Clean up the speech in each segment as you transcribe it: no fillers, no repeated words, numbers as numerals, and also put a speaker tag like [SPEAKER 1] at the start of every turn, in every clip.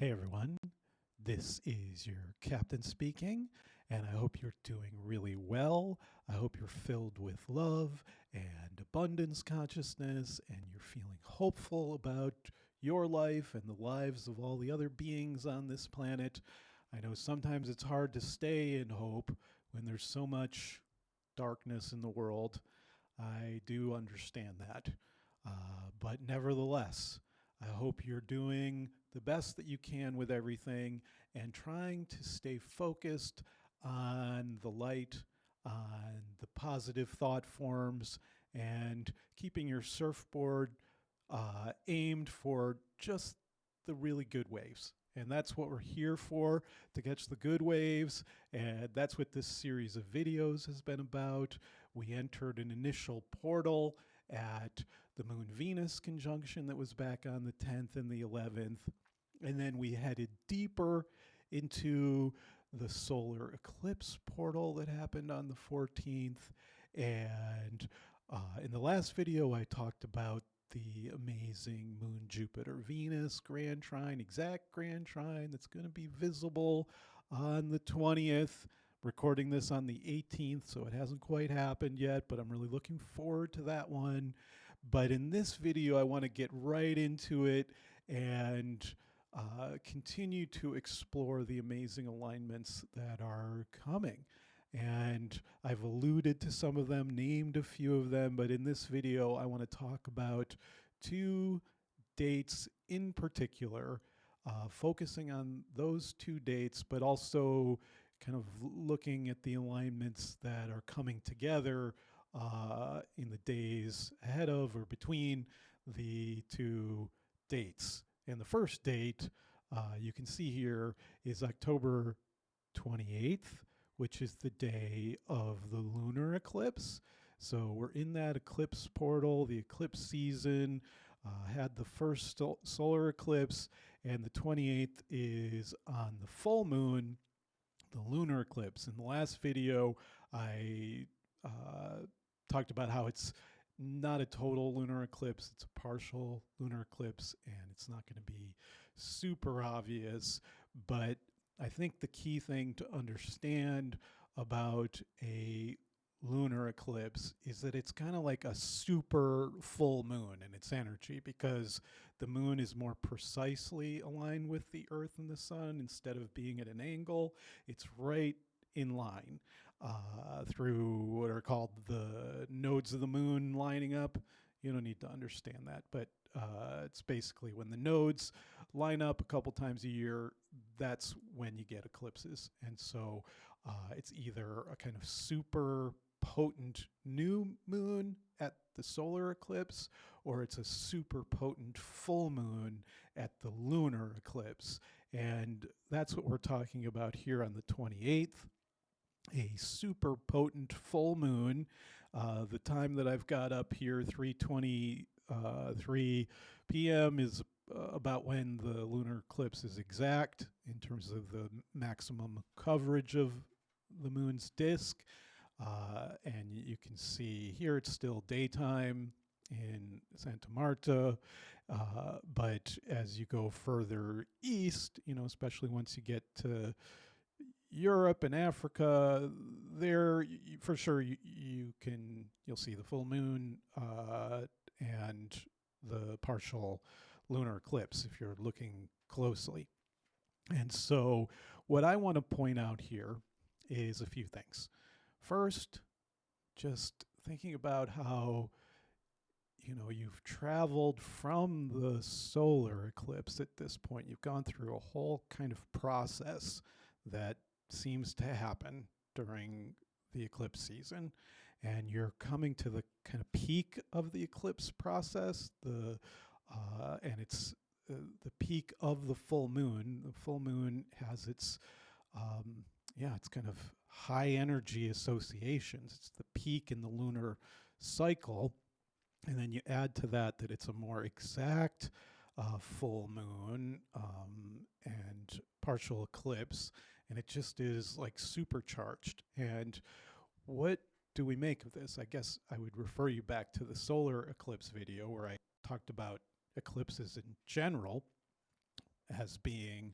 [SPEAKER 1] Hey everyone, this is your captain speaking, and I hope you're doing really well. I hope you're filled with love and abundance consciousness, and you're feeling hopeful about your life and the lives of all the other beings on this planet. I know sometimes it's hard to stay in hope when there's so much darkness in the world. I do understand that. But nevertheless, I hope you're doing the best that you can with everything and trying to stay focused on the light, on the positive thought forms, and keeping your surfboard aimed for just the really good waves. And that's what we're here for, to catch the good waves. And that's what this series of videos has been about. We entered an initial portal at the Moon-Venus conjunction that was back on the 10th and the 11th. And then we headed deeper into the solar eclipse portal that happened on the 14th. And in the last video, I talked about the amazing Moon Jupiter Venus grand trine, exact grand trine that's going to be visible on the 20th. Recording this on the 18th, so it hasn't quite happened yet, but I'm really looking forward to that one. But in this video, I want to get right into it and continue to explore the amazing alignments that are coming. And I've alluded to some of them, named a few of them, but in this video, I want to talk about two dates in particular, focusing on those two dates, but also kind of looking at the alignments that are coming together in the days ahead of or between the two dates. And the first date you can see here is October 28th, which is the day of the lunar eclipse. So we're in that eclipse portal, the eclipse season, had the first solar eclipse, and the 28th is on the full moon, the lunar eclipse. In the last video, I talked about how it's not a total lunar eclipse, it's a partial lunar eclipse, and it's not going to be super obvious. But I think the key thing to understand about a lunar eclipse is that it's kind of like a super full moon in its energy, because the moon is more precisely aligned with the earth and the sun. Instead of being at an angle, it's right in line through what are called the nodes of the moon lining up. You don't need to understand that, but it's basically when the nodes line up a couple times a year, that's when you get eclipses. And so it's either a kind of super potent new moon at the solar eclipse, or it's a super potent full moon at the lunar eclipse. And that's what we're talking about here on the 28th. A super potent full moon. The time that I've got up here, 3:23 p.m., is about when the lunar eclipse is exact in terms of the maximum coverage of the moon's disk. And you can see here it's still daytime in Santa Marta, but as you go further east, especially once you get to Europe and Africa, there for sure you'll see the full moon and the partial lunar eclipse if you're looking closely. And so what I want to point out here is a few things. First, just thinking about how you've traveled from the solar eclipse at this point. You've gone through a whole kind of process that seems to happen during the eclipse season, and you're coming to the kind of peak of the eclipse process, and it's the peak of the full moon. The full moon has its it's kind of high energy associations. It's the peak in the lunar cycle. And then you add to that it's a more exact full moon and partial eclipse. And it just is like supercharged. And what do we make of this? I guess I would refer you back to the solar eclipse video where I talked about eclipses in general. as being,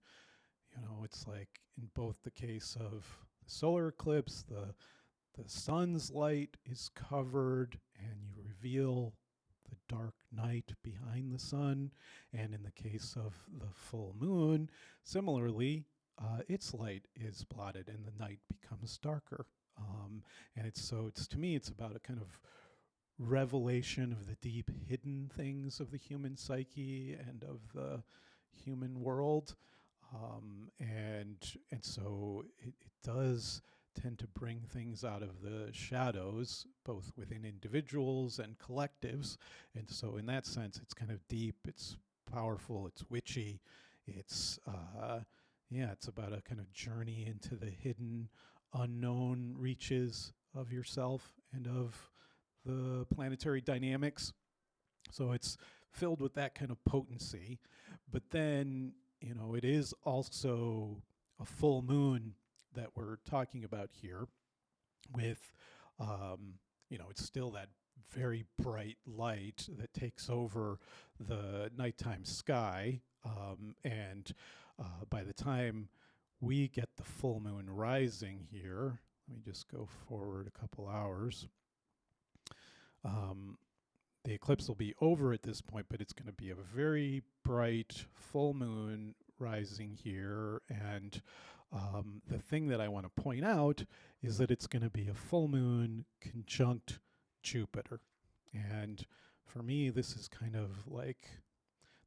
[SPEAKER 1] it's like in both the case of the solar eclipse, the sun's light is covered and you reveal the dark night behind the sun. And in the case of the full moon, similarly, its light is blotted and the night becomes darker. And it's to me, it's about a kind of revelation of the deep hidden things of the human psyche and of the human world. And so it does tend to bring things out of the shadows, both within individuals and collectives. And so in that sense, it's kind of deep, it's powerful, it's witchy. It's about a kind of journey into the hidden, unknown reaches of yourself and of the planetary dynamics. So it's filled with that kind of potency. But then, it is also a full moon that we're talking about here with, it's still that very bright light that takes over the nighttime sky. And by the time we get the full moon rising here, let me just go forward a couple hours. The eclipse will be over at this point, but it's going to be a very bright full moon rising here. And the thing that I want to point out is that it's going to be a full moon conjunct Jupiter. And for me, this is kind of like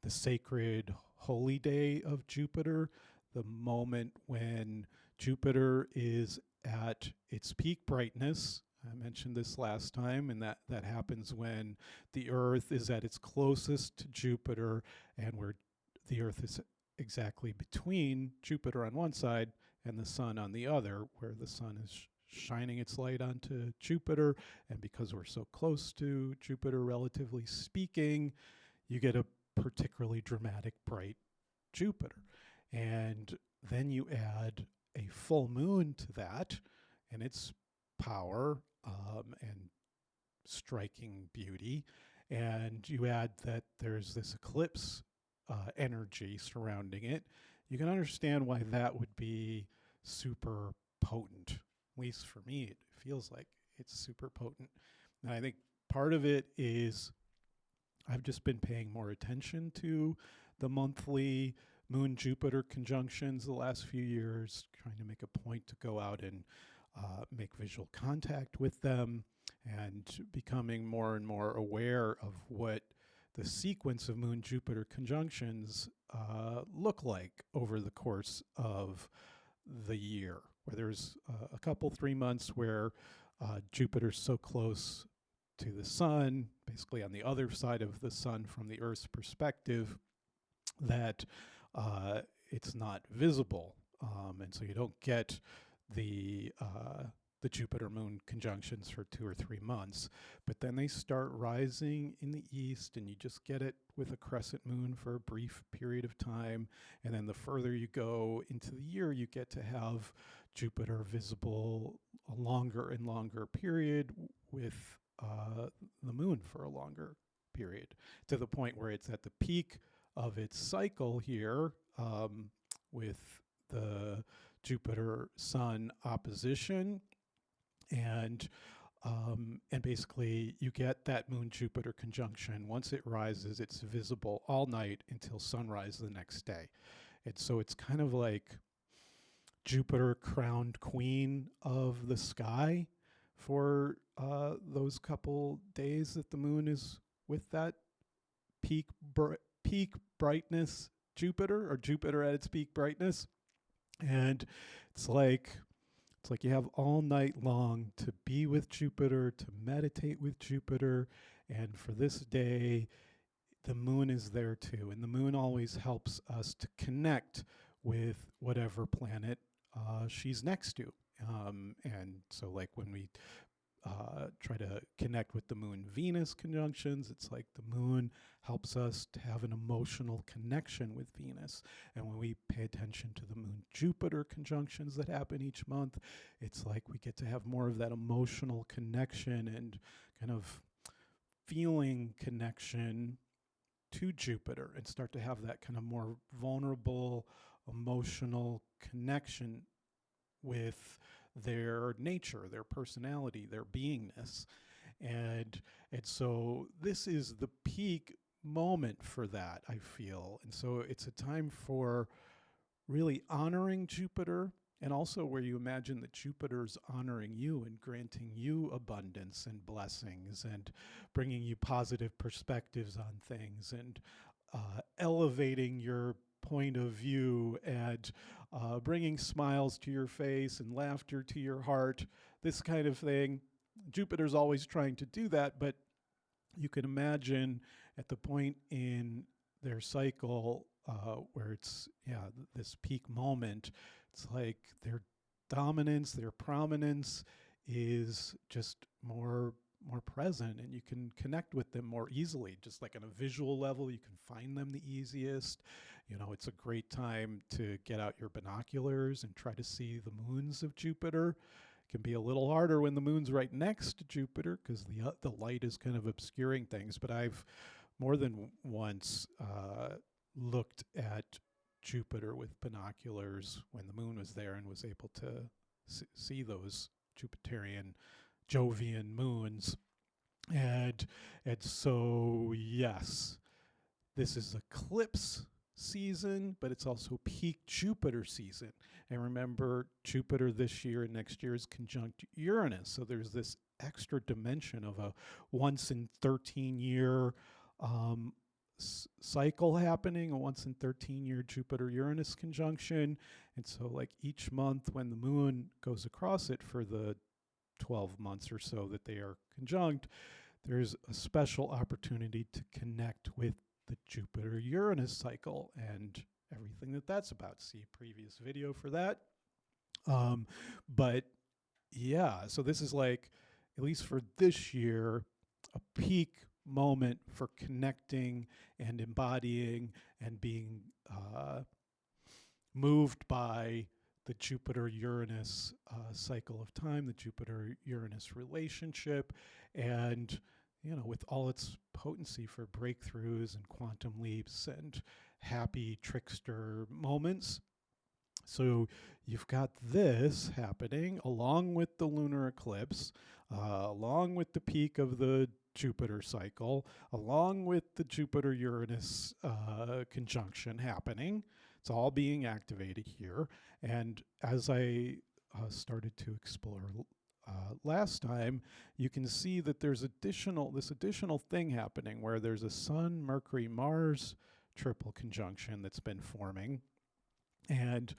[SPEAKER 1] the sacred holy day of Jupiter, the moment when Jupiter is at its peak brightness. I mentioned this last time, and that happens when the Earth is at its closest to Jupiter, and where the Earth is exactly between Jupiter on one side and the sun on the other, where the sun is shining its light onto Jupiter. And because we're so close to Jupiter, relatively speaking, you get a particularly dramatic, bright Jupiter. And then you add a full moon to that, and its power and striking beauty. And you add that there's this eclipse energy surrounding it. You can understand why that would be super potent. At least for me, it feels like it's super potent. And I think part of it is I've just been paying more attention to the monthly Moon Jupiter conjunctions the last few years, trying to make a point to go out and make visual contact with them, and becoming more and more aware of what the sequence of Moon Jupiter conjunctions look like over the course of the year, where there's a couple, 3 months where Jupiter's so close to the sun, basically on the other side of the sun from the Earth's perspective, that it's not visible. And so you don't get the Jupiter Moon conjunctions for 2 or 3 months, but then they start rising in the east, and you just get it with a crescent moon for a brief period of time. And then the further you go into the year, you get to have Jupiter visible a longer and longer period with the moon for a longer period, to the point where it's at the peak of its cycle here, with the Jupiter-Sun opposition, and basically you get that Moon-Jupiter conjunction. Once it rises, it's visible all night until sunrise the next day. And so it's kind of like Jupiter crowned queen of the sky for those couple days that the moon is with that peak brightness Jupiter, or Jupiter at its peak brightness. And it's like you have all night long to be with Jupiter, to meditate with Jupiter. And for this day, the moon is there too. And the moon always helps us to connect with whatever planet she's next to. And so like when we try to connect with the Moon-Venus conjunctions, it's like the moon helps us to have an emotional connection with Venus. And when we pay attention to the Moon-Jupiter conjunctions that happen each month, it's like we get to have more of that emotional connection and kind of feeling connection to Jupiter and start to have that kind of more vulnerable, emotional connection with their nature, their personality, their beingness. And and so this is the peak moment for that, I feel. And so it's a time for really honoring Jupiter, and also where you imagine that Jupiter's honoring you and granting you abundance and blessings and bringing you positive perspectives on things and elevating your point of view and bringing smiles to your face and laughter to your heart, this kind of thing. Jupiter's always trying to do that, but you can imagine at the point in their cycle where it's this peak moment, it's like their dominance, their prominence is just more present, and you can connect with them more easily. Just like on a visual level, you can find them the easiest. You know, it's a great time to get out your binoculars and try to see the moons of Jupiter. Can be a little harder when the moon's right next to Jupiter because the light is kind of obscuring things. But I've more than once looked at Jupiter with binoculars when the moon was there and was able to see those Jupiterian Jovian moons. And so yes, this is eclipse season, but it's also peak Jupiter season. And remember, Jupiter this year and next year is conjunct Uranus. So there's this extra dimension of a once in 13 year cycle happening, a once in 13 year Jupiter Uranus conjunction. And so like each month when the moon goes across it for the 12 months or so that they are conjunct, there's a special opportunity to connect with the Jupiter-Uranus cycle and everything that that's about. See previous video for that. But yeah, so this is like, at least for this year, a peak moment for connecting and embodying and being moved by the Jupiter-Uranus cycle of time, the Jupiter-Uranus relationship, and you know, with all its potency for breakthroughs and quantum leaps and happy trickster moments. So you've got this happening along with the lunar eclipse, along with the peak of the Jupiter cycle, along with the Jupiter-Uranus conjunction happening. It's all being activated here. And as I started to explore last time, you can see that there's this additional thing happening where there's a Sun, Mercury, Mars triple conjunction that's been forming. And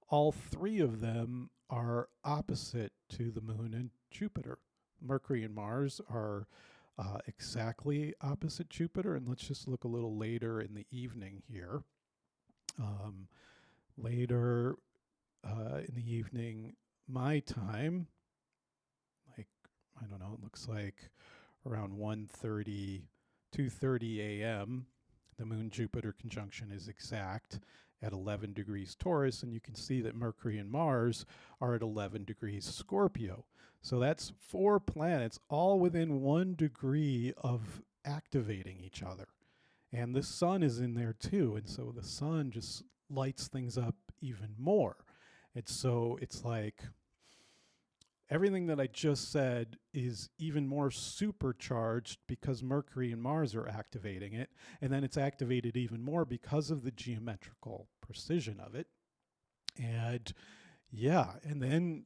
[SPEAKER 1] all three of them are opposite to the moon and Jupiter. Mercury and Mars are exactly opposite Jupiter. And let's just look a little later in the evening here. Later in the evening, my time, like, I don't know, it looks like around 1:30, 2:30 a.m., the Moon-Jupiter conjunction is exact at 11 degrees Taurus, and you can see that Mercury and Mars are at 11 degrees Scorpio. So that's 4 planets all within 1 degree of activating each other. And the sun is in there too, and so the sun just lights things up even more. And so it's like everything that I just said is even more supercharged because Mercury and Mars are activating it. And then it's activated even more because of the geometrical precision of it. And yeah, and then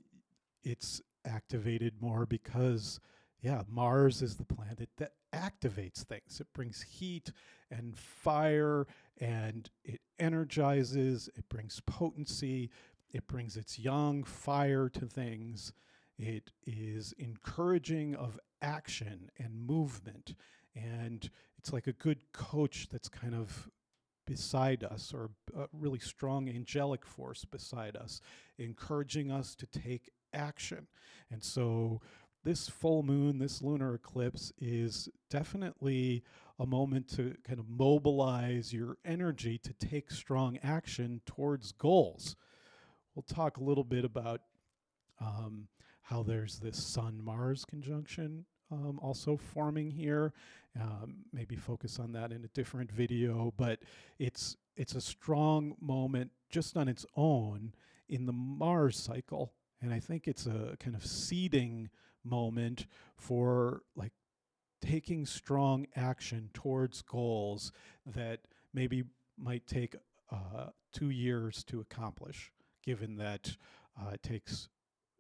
[SPEAKER 1] it's activated more because, yeah, Mars is the planet that activates things. It brings heat and fire, and it energizes, it brings potency, it brings its yang fire to things. It is encouraging of action and movement, and it's like a good coach that's kind of beside us, or a really strong angelic force beside us, encouraging us to take action. And so this full moon, this lunar eclipse, is definitely a moment to kind of mobilize your energy to take strong action towards goals. We'll talk a little bit about how there's this Sun-Mars conjunction also forming here. Maybe focus on that in a different video, but it's a strong moment just on its own in the Mars cycle. And I think it's a kind of seeding moment for like taking strong action towards goals that maybe might take 2 years to accomplish, given that it takes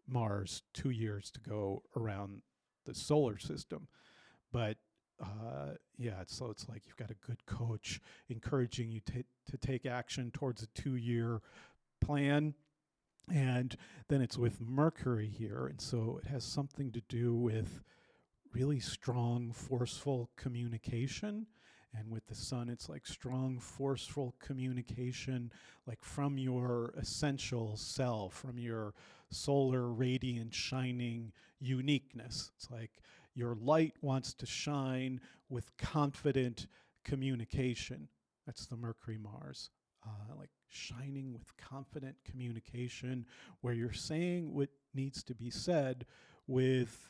[SPEAKER 1] Mars 2 years to go around the solar system. But yeah, so it's like you've got a good coach encouraging you to take action towards a 2 year plan. And then it's with Mercury here. And so it has something to do with really strong, forceful communication. And with the sun, it's like strong, forceful communication, like from your essential self, from your solar, radiant, shining uniqueness. It's like your light wants to shine with confident communication. That's the Mercury Mars. Like shining with confident communication, where you're saying what needs to be said with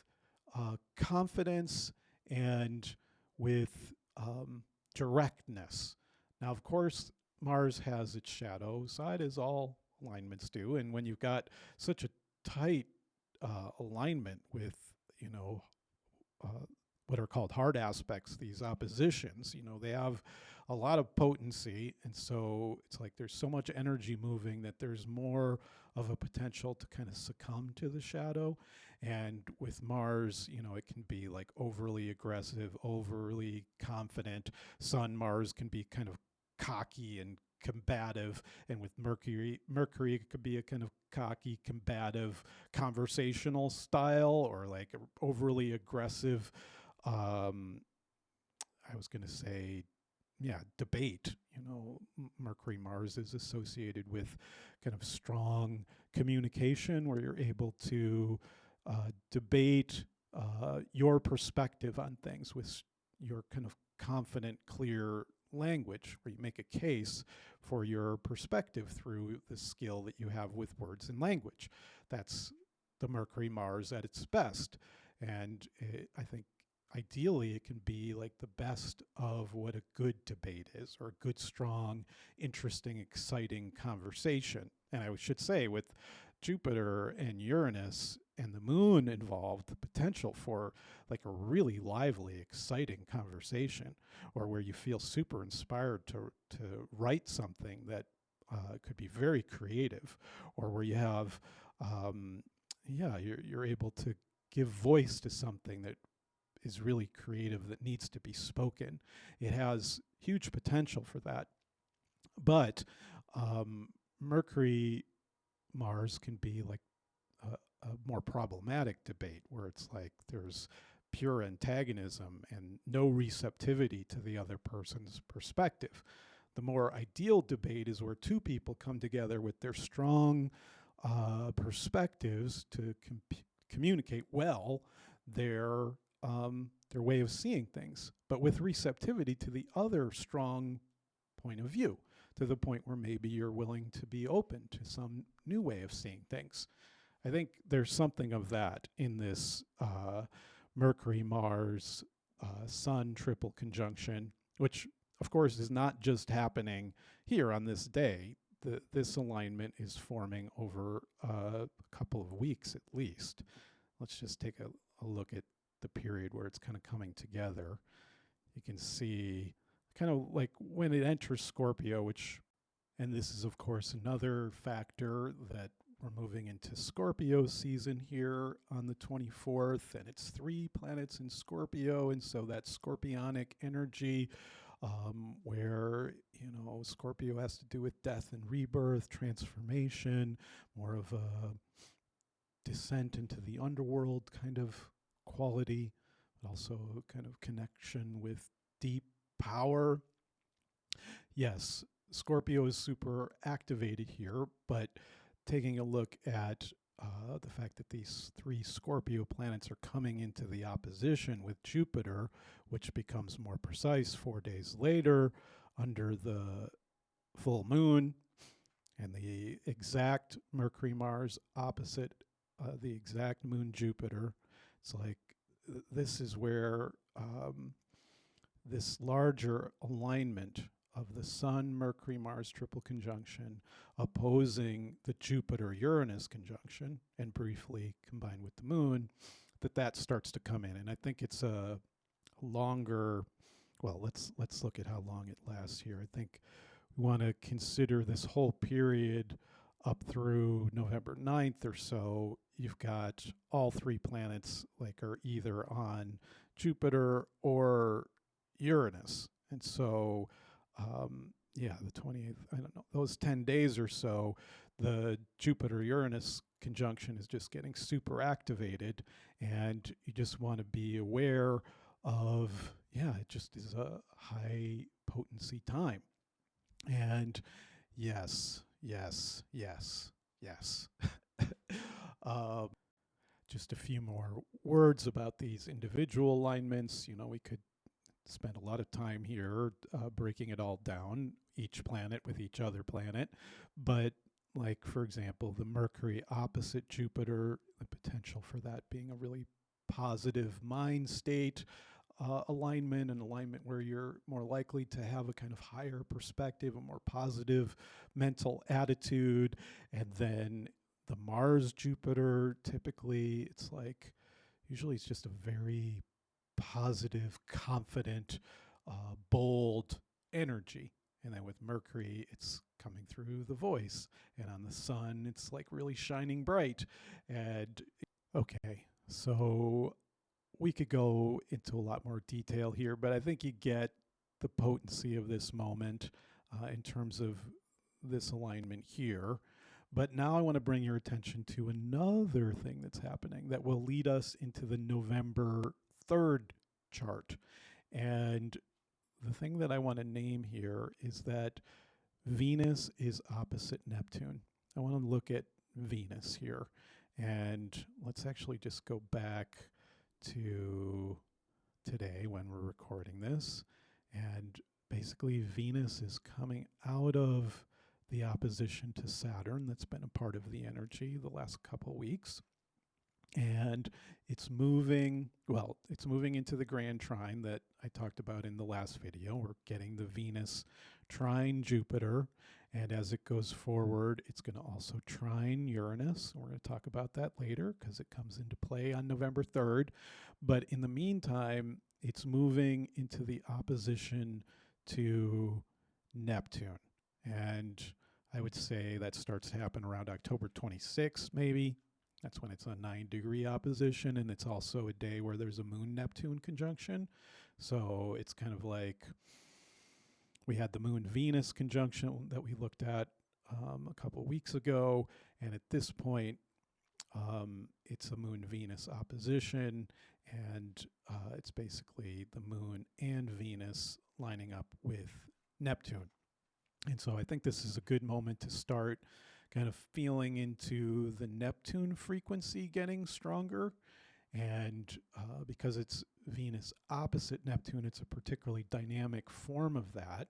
[SPEAKER 1] confidence and with directness. Now, of course, Mars has its shadow side, as all alignments do. And when you've got such a tight alignment with, you know, what are called hard aspects, these oppositions, you know, they have a lot of potency. And so it's like there's so much energy moving that there's more of a potential to kind of succumb to the shadow. And with Mars, you know, it can be like overly aggressive, overly confident. Sun, Mars can be kind of cocky and combative. And with Mercury, it could be a kind of cocky, combative, conversational style, or like overly aggressive. I was going to say, yeah, debate. You know, Mercury Mars is associated with kind of strong communication, where you're able to debate your perspective on things with your kind of confident, clear language, where you make a case for your perspective through the skill that you have with words and language. That's the Mercury Mars at its best. And I think ideally it can be like the best of what a good debate is, or a good, strong, interesting, exciting conversation. And I should say, with Jupiter and Uranus and the moon involved, the potential for like a really lively, exciting conversation, or where you feel super inspired to write something that could be very creative, or where you have, you're able to give voice to something that is really creative, that needs to be spoken. It has huge potential for that. But Mercury Mars can be like a more problematic debate, where it's like there's pure antagonism and no receptivity to the other person's perspective. The more ideal debate is where two people come together with their strong perspectives to communicate well their way of seeing things, but with receptivity to the other strong point of view, to the point where maybe you're willing to be open to some new way of seeing things. I think there's something of that in this Mercury, Mars, Sun triple conjunction, which of course is not just happening here on this day. This alignment is forming over a couple of weeks at least. Let's just take a look at the period where it's kind of coming together. You can see kind of like when it enters Scorpio, and this is of course another factor that we're moving into Scorpio season here on the 24th, and it's 3 planets in Scorpio, and so that scorpionic energy, where, you know, Scorpio has to do with death and rebirth, transformation, more of a descent into the underworld kind of quality, but also kind of connection with deep power. Yes, Scorpio is super activated here, but taking a look at the fact that these 3 Scorpio planets are coming into the opposition with Jupiter, which becomes more precise 4 days later under the full moon, and the exact Mercury Mars opposite the exact moon Jupiter. It's like this is where this larger alignment of the Sun, Mercury, Mars triple conjunction opposing the Jupiter Uranus conjunction and briefly combined with the Moon, that starts to come in. And I think it's a longer, well, let's look at how long it lasts here. I think we want to consider this whole period up through November 9th or so. You've got all three planets like are either on Jupiter or Uranus. And so, the 28th, I don't know, those 10 days or so, the Jupiter-Uranus conjunction is just getting super activated, and you just want to be aware of, it just is a high potency time. And yes. Just a few more words about these individual alignments. We could spend a lot of time here breaking it all down, each planet with each other planet. But like, for example, the Mercury opposite Jupiter, the potential for that being a really positive mind state alignment, an alignment where you're more likely to have a kind of higher perspective, a more positive mental attitude. And then the Mars Jupiter, typically it's like, usually it's just a very positive, confident, bold energy. And then with Mercury, it's coming through the voice. And on the Sun, it's like really shining bright. And okay, so we could go into a lot more detail here, but I think you get the potency of this moment in terms of this alignment here. But now I want to bring your attention to another thing that's happening that will lead us into the November 3rd chart. And the thing that I want to name here is that Venus is opposite Neptune. I want to look at Venus here. And let's actually just go back to today when we're recording this. And basically Venus is coming out of the opposition to Saturn that's been a part of the energy the last couple weeks. And it's moving into the grand trine that I talked about in the last video. We're getting the Venus trine Jupiter. And as it goes forward, it's going to also trine Uranus. We're going to talk about that later because it comes into play on November 3rd. But in the meantime, it's moving into the opposition to Neptune. And I would say that starts to happen around October 26th, maybe. That's when it's a 9-degree opposition, and it's also a day where there's a Moon-Neptune conjunction. So it's kind of like we had the Moon-Venus conjunction that we looked at a couple weeks ago, and at this point, it's a Moon-Venus opposition, and it's basically the Moon and Venus lining up with Neptune. And so I think this is a good moment to start kind of feeling into the Neptune frequency getting stronger. And because it's Venus opposite Neptune, it's a particularly dynamic form of that.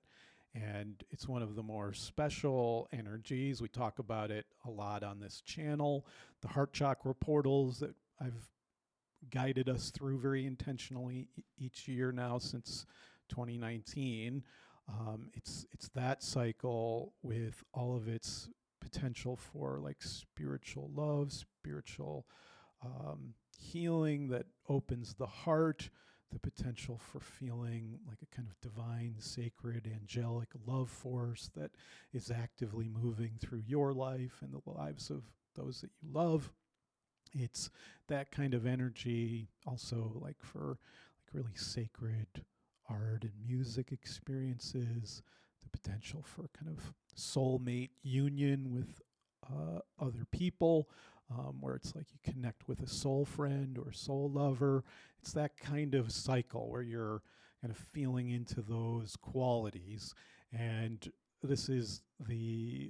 [SPEAKER 1] And it's one of the more special energies. We talk about it a lot on this channel. The heart chakra portals that I've guided us through very intentionally each year now since 2019. It's that cycle with all of its potential for like spiritual love, spiritual healing that opens the heart, the potential for feeling like a kind of divine, sacred, angelic love force that is actively moving through your life and the lives of those that you love. It's that kind of energy also like for like really sacred art and music experiences, the potential for kind of soulmate union with other people, where it's like you connect with a soul friend or soul lover. It's that kind of cycle where you're kind of feeling into those qualities. And this is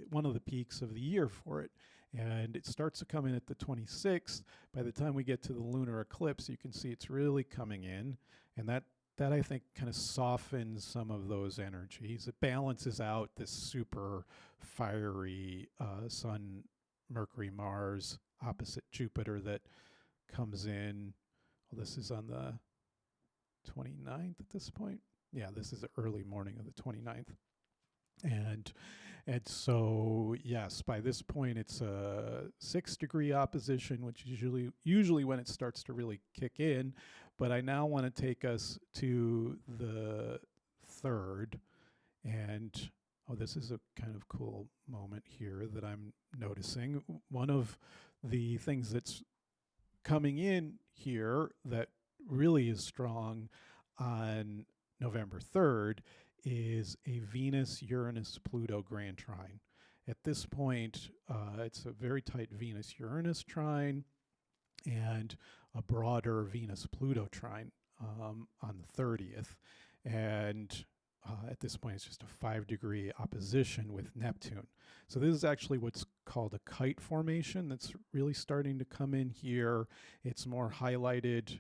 [SPEAKER 1] one of the peaks of the year for it. And it starts to come in at the 26th. By the time we get to the lunar eclipse, you can see it's really coming in. And that I think kind of softens some of those energies. It balances out this super fiery Sun, Mercury, Mars, opposite Jupiter that comes in well, this is on the 29th at this point. Yeah, this is the early morning of the 29th. And and so yes, by this point it's a 6 degree opposition, which is usually when it starts to really kick in. But I now want to take us to the third, and oh, this is a kind of cool moment here that I'm noticing. One of the things that's coming in here that really is strong on November 3rd is a Venus Uranus Pluto grand trine. At this point, it's a very tight Venus Uranus trine and a broader Venus Pluto trine on the 30th. And at this point, it's just a 5 degree opposition with Neptune. So this is actually what's called a kite formation that's really starting to come in here. It's more highlighted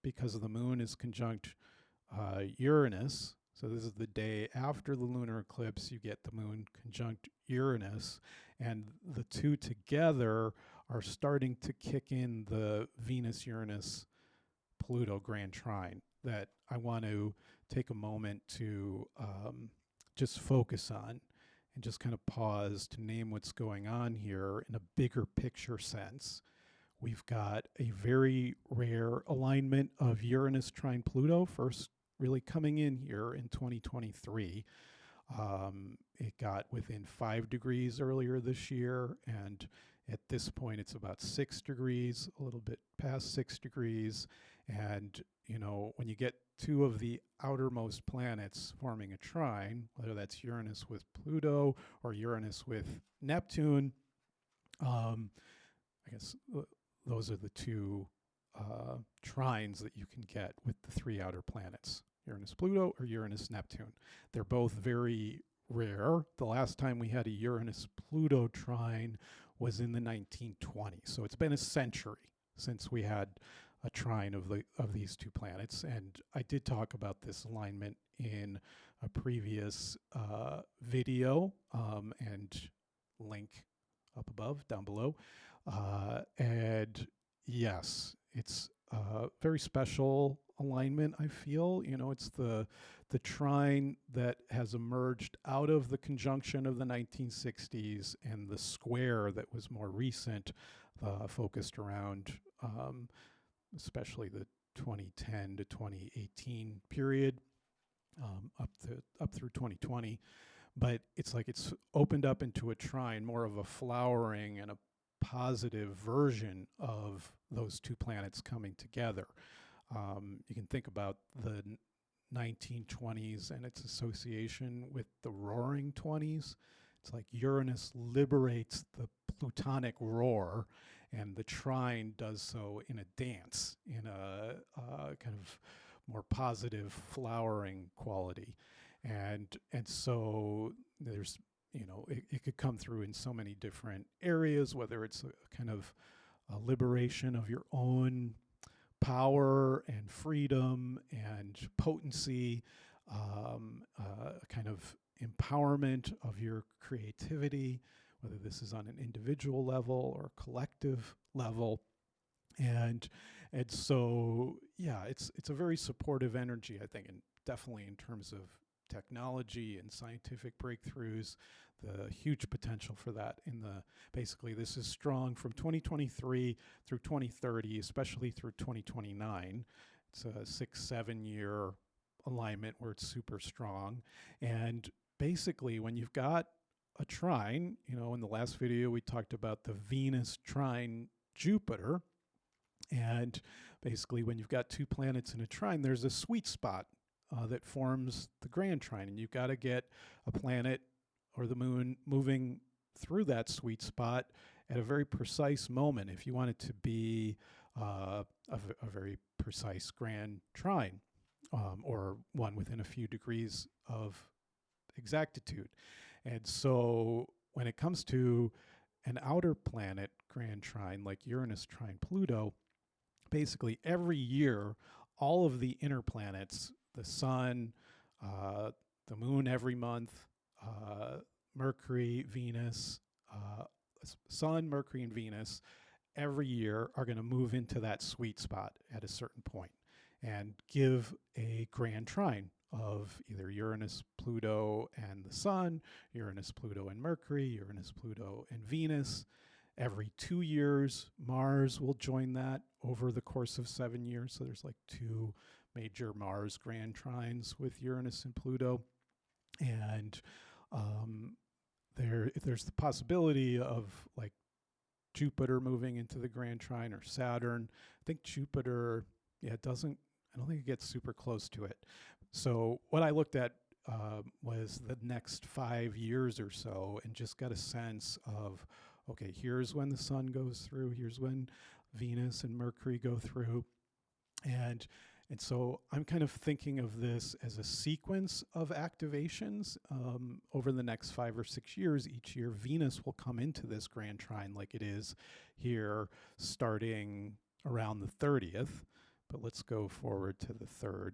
[SPEAKER 1] because the moon is conjunct Uranus. So this is the day after the lunar eclipse. You get the moon conjunct Uranus, and the two together are starting to kick in the Venus-Uranus Pluto grand trine that I want to take a moment to just focus on and just kind of pause to name what's going on here in a bigger picture sense. We've got a very rare alignment of Uranus trine Pluto, first really coming in here in 2023. It got within 5 degrees earlier this year, and at this point it's about 6 degrees, a little bit past 6 degrees. And, you know, when you get two of the outermost planets forming a trine, whether that's Uranus with Pluto or Uranus with Neptune, I guess those are the two trines that you can get with the three outer planets, Uranus Pluto or Uranus Neptune. They're both very rare. The last time we had a Uranus Pluto trine was in the 1920s. So it's been a century since we had a trine of these two planets. And I did talk about this alignment in a previous video, and link up above, down below. And yes, it's a very special alignment, I feel. You know, it's the trine that has emerged out of the conjunction of the 1960s and the square that was more recent, focused around especially the 2010 to 2018 period, up through 2020. But it's like it's opened up into a trine, more of a flowering and a positive version of those two planets coming together. You can think about the 1920s and its association with the roaring 20s. It's like Uranus liberates the plutonic roar, and the trine does so in a dance, in a kind of more positive flowering quality. And so there's, you know, it could come through in so many different areas, whether it's a kind of a liberation of your own power and freedom and potency, kind of empowerment of your creativity, whether this is on an individual level or collective level. And so, yeah, it's a very supportive energy, I think, and definitely in terms of technology and scientific breakthroughs, the huge potential for that in the, basically this is strong from 2023 through 2030, especially through 2029. It's a 6-7 year alignment where it's super strong. And basically when you've got a trine, you know, in the last video we talked about the Venus trine Jupiter, and basically when you've got two planets in a trine, there's a sweet spot that forms the grand trine, and you've got to get a planet or the moon moving through that sweet spot at a very precise moment if you want it to be a very precise grand trine, or one within a few degrees of exactitude. And so when it comes to an outer planet grand trine like Uranus trine Pluto, basically every year all of the inner planets, the sun, the moon every month, Mercury, Venus, sun, Mercury, and Venus, every year are going to move into that sweet spot at a certain point and give a grand trine of either Uranus, Pluto, and the Sun, Uranus, Pluto, and Mercury, Uranus, Pluto, and Venus. Every 2 years, Mars will join that over the course of 7 years. So there's like 2 major Mars grand trines with Uranus and Pluto. And there's the possibility of like Jupiter moving into the grand trine, or Saturn. I think Jupiter, I don't think it gets super close to it. So what I looked at was the next 5 years or so, and just got a sense of, okay, here's when the Sun goes through, here's when Venus and Mercury go through. And so I'm kind of thinking of this as a sequence of activations over the next 5 or 6 years. Each year, Venus will come into this grand trine like it is here, starting around the 30th. But let's go forward to the 3rd.